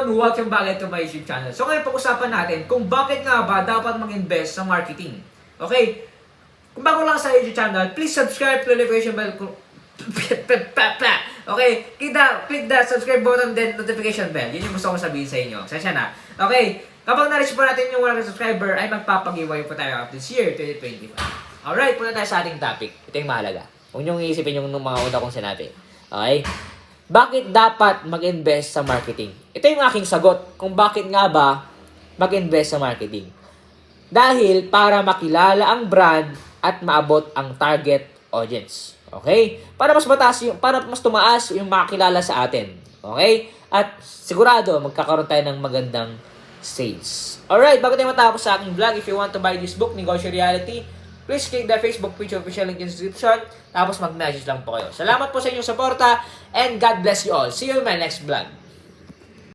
everyone, welcome back to my YouTube channel. So ngayon pag-usapan natin kung bakit nga ba dapat mag-invest sa marketing. Okay? Kung bago lang sa YouTube channel, please subscribe, click the notification bell. Okay? Click the subscribe button then notification bell. Yun yung gusto ko sabihin sa inyo. Sasya na. Okay? Kapag na-reach po natin yung 100 subscriber, ay magpapagiway po tayo this year, 2025. Alright, punta tayo sa ating topic. Ito yung mahalaga. Huwag niyong iisipin yung mga una kong sinabi. Okay? Bakit dapat mag-invest sa marketing? Ito yung aking sagot kung bakit nga ba mag-invest sa marketing. Dahil para makilala ang brand at maabot ang target audience. Okay? Para mas tumaas yung makakilala sa atin. Okay? At sigurado magkakaroon tayo ng magandang sales. Alright, bago tayo matapos sa aking vlog, if you want to buy this book, Negosyo Reality, please click the Facebook page official link in the description. Tapos mag-message lang po kayo. Salamat po sa inyong suporta and God bless you all. See you in my next vlog.